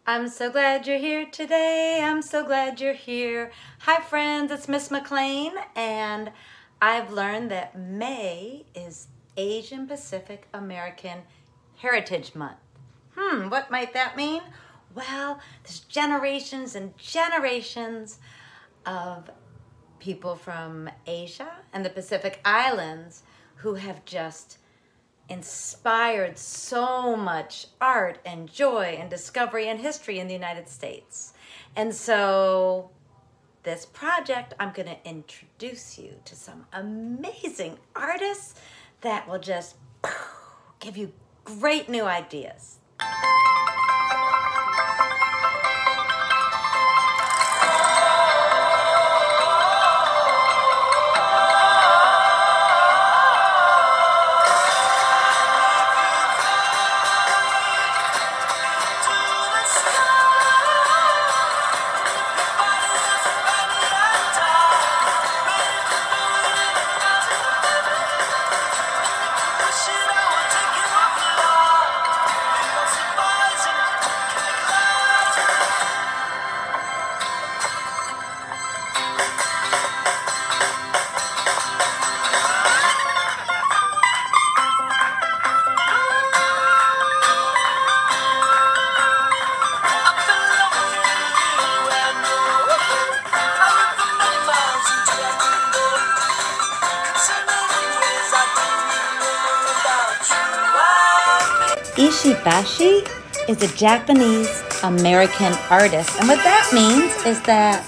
I'm so glad you're here today. I'm so glad you're here. Hi friends, it's Miss McLean, and I've learned that May is Asian Pacific American Heritage Month. What might that mean? Well, there's generations and generations of people from Asia and the Pacific Islands who have just inspired so much art and joy and discovery and history in the United States. And so this project, I'm going to introduce you to some amazing artists that will just give you great new ideas. Kishi Bashi is a Japanese-American artist, and what that means is that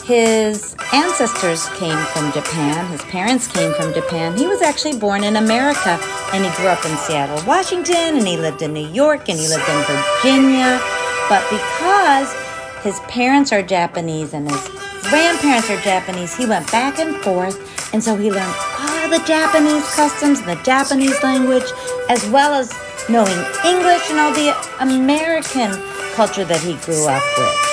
his ancestors came from Japan, his parents came from Japan. He was actually born in America, and he grew up in Seattle, Washington, and he lived in New York, and he lived in Virginia. But because his parents are Japanese and his grandparents are Japanese, he went back and forth, and so he learned all the Japanese customs and the Japanese language, as well as knowing English and all the American culture that he grew up with.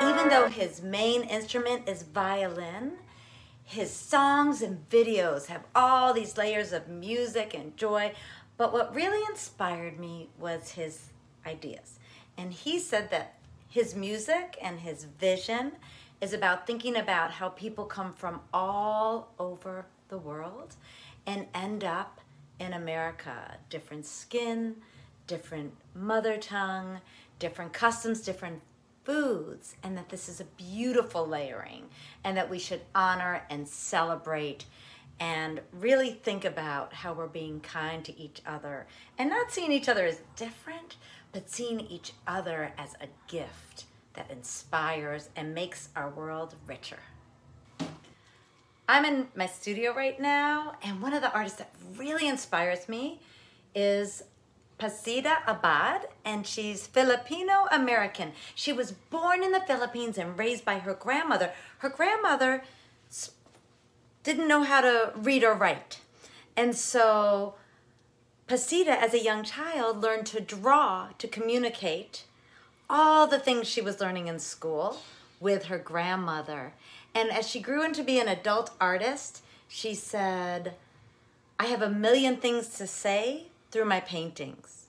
Even though his main instrument is violin, his songs and videos have all these layers of music and joy. But what really inspired me was his ideas. And he said that his music and his vision is about thinking about how people come from all over the world and end up in America. Different skin, different mother tongue, different customs, different foods, and that this is a beautiful layering and that we should honor and celebrate and really think about how we're being kind to each other and not seeing each other as different, but seeing each other as a gift that inspires and makes our world richer. I'm in my studio right now, and one of the artists that really inspires me is Pacita Abad, and she's Filipino-American. She was born in the Philippines and raised by her grandmother. Her grandmother didn't know how to read or write. And so Pacita, as a young child, learned to draw, to communicate all the things she was learning in school with her grandmother. And as she grew into be an adult artist, she said, "I have a million things to say through my paintings."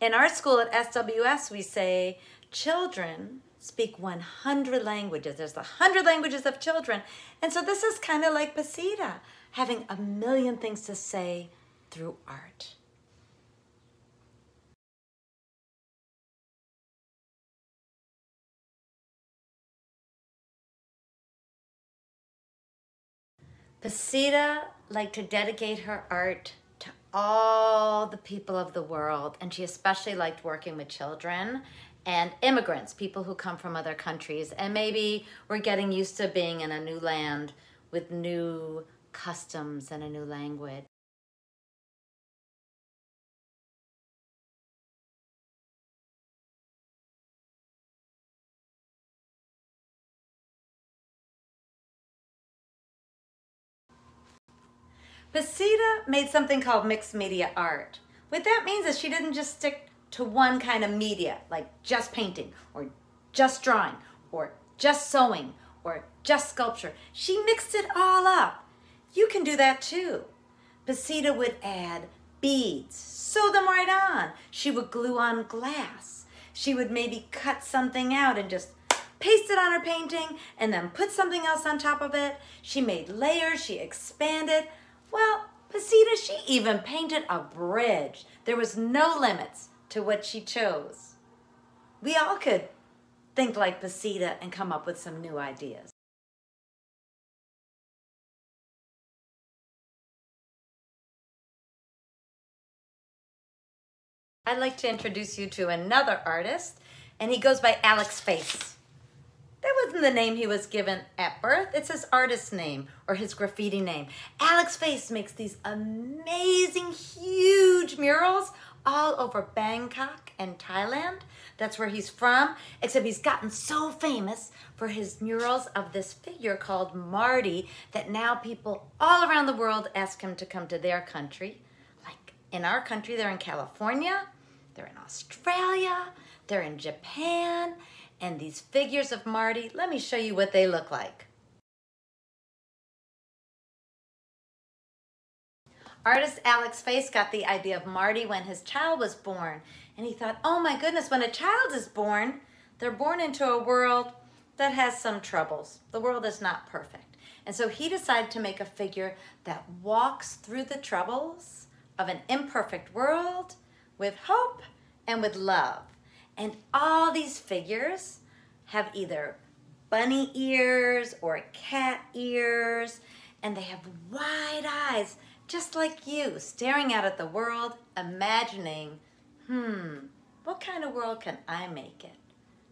In our school at SWS, we say children speak 100 languages. There's the 100 languages of children. And so this is kind of like Pacita, having a million things to say through art. Pacita liked to dedicate her art to all the people of the world, and she especially liked working with children. and immigrants, people who come from other countries, and maybe we're getting used to being in a new land with new customs and a new language. Pacita made something called mixed media art. What that means is she didn't just stick to one kind of media, like just painting, or just drawing, or just sewing, or just sculpture. She mixed it all up. You can do that too. Pacita would add beads, sew them right on. She would glue on glass. She would maybe cut something out and just paste it on her painting and then put something else on top of it. She made layers, she expanded. Well, Pacita, she even painted a bridge. There was no limits to what she chose. We all could think like Pacita and come up with some new ideas. I'd like to introduce you to another artist, and he goes by Alex Face. That wasn't the name he was given at birth. It's his artist name or his graffiti name. Alex Face makes these amazing, huge murals all over Bangkok and Thailand. That's where he's from, except he's gotten so famous for his murals of this figure called Marty that now people all around the world ask him to come to their country. Like in our country, they're in California, they're in Australia, they're in Japan, and these figures of Marty, let me show you what they look like. Artist Alex Face got the idea of Marty when his child was born, and he thought, oh my goodness, when a child is born, they're born into a world that has some troubles. The world is not perfect. And so he decided to make a figure that walks through the troubles of an imperfect world with hope and with love. And all these figures have either bunny ears or cat ears, and they have wide eyes, just like you, staring out at the world, imagining, what kind of world can I make it?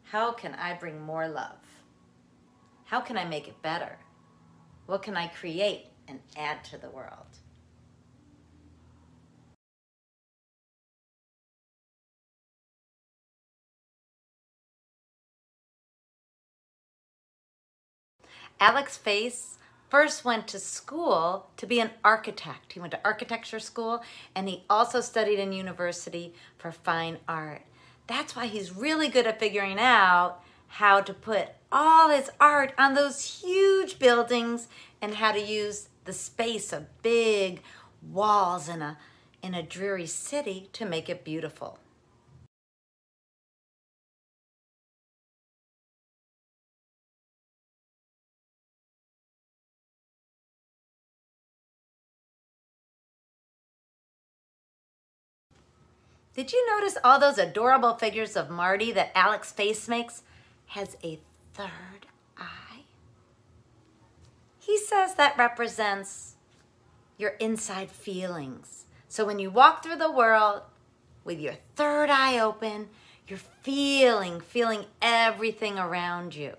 How can I bring more love? How can I make it better? What can I create and add to the world? Alex Face first went to school to be an architect. He went to architecture school, and he also studied in university for fine art. That's why he's really good at figuring out how to put all his art on those huge buildings and how to use the space of big walls in a dreary city to make it beautiful. Did you notice all those adorable figures of Marty that Alex Face makes has a third eye? He says that represents your inside feelings. So when you walk through the world with your third eye open, you're feeling everything around you.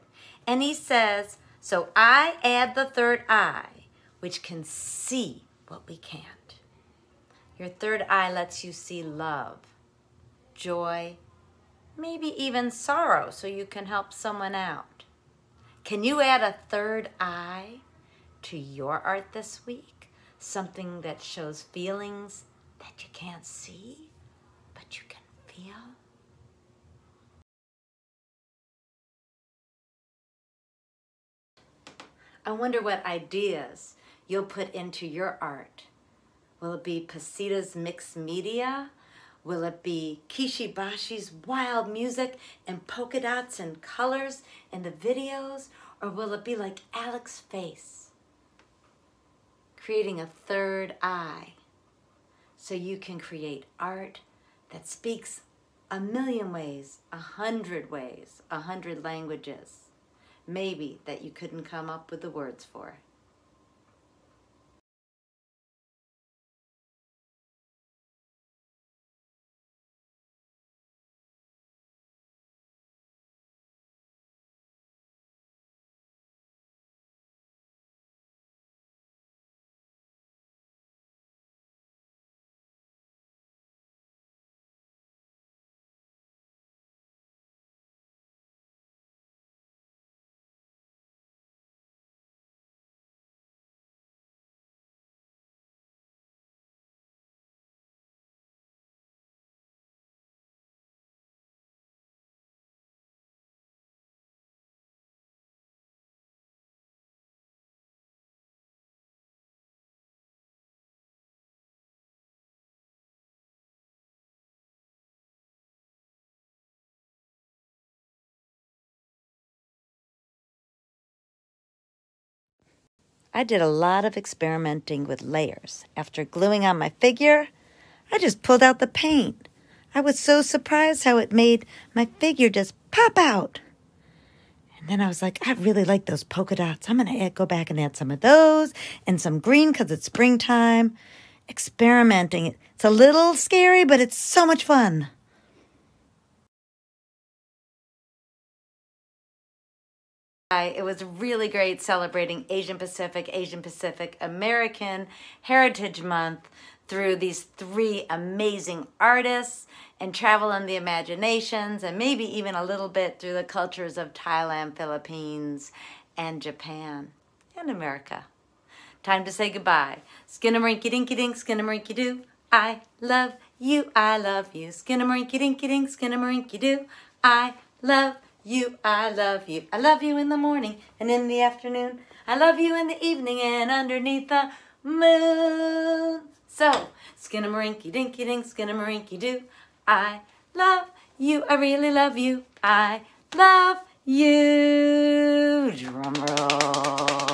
And he says, so I add the third eye, which can see what we can't. Your third eye lets you see love, joy, maybe even sorrow, so you can help someone out. Can you add a third eye to your art this week? Something that shows feelings that you can't see, but you can feel? I wonder what ideas you'll put into your art. Will it be Pacita's mixed media? Will it be Kishi Bashi's wild music and polka dots and colors in the videos? Or will it be like Alex Face, creating a third eye so you can create art that speaks a million ways, 100 ways, 100 languages, maybe that you couldn't come up with the words for? I did a lot of experimenting with layers. After gluing on my figure, I just pulled out the paint. I was so surprised how it made my figure just pop out. And then I was like, I really like those polka dots. I'm going to go back and add some of those and some green because it's springtime. Experimenting. It's a little scary, but it's so much fun. It was really great celebrating Asian Pacific American Heritage Month through these 3 amazing artists and travel in the imaginations and maybe even a little bit through the cultures of Thailand, Philippines, and Japan, and America. Time to say goodbye. Skinnamarink-a-dink-a-dink, skinnamarink-a-doo. I love you, I love you. Skinnamarink-a-dink-a-dink, skinnamarink-a-doo. I love you, I love you. I love you in the morning and in the afternoon. I love you in the evening and underneath the moon. So, skinnamarink-a-dink-a-dink, skinnamarink-a-doo. I love you, I really love you. I love you. Drum roll.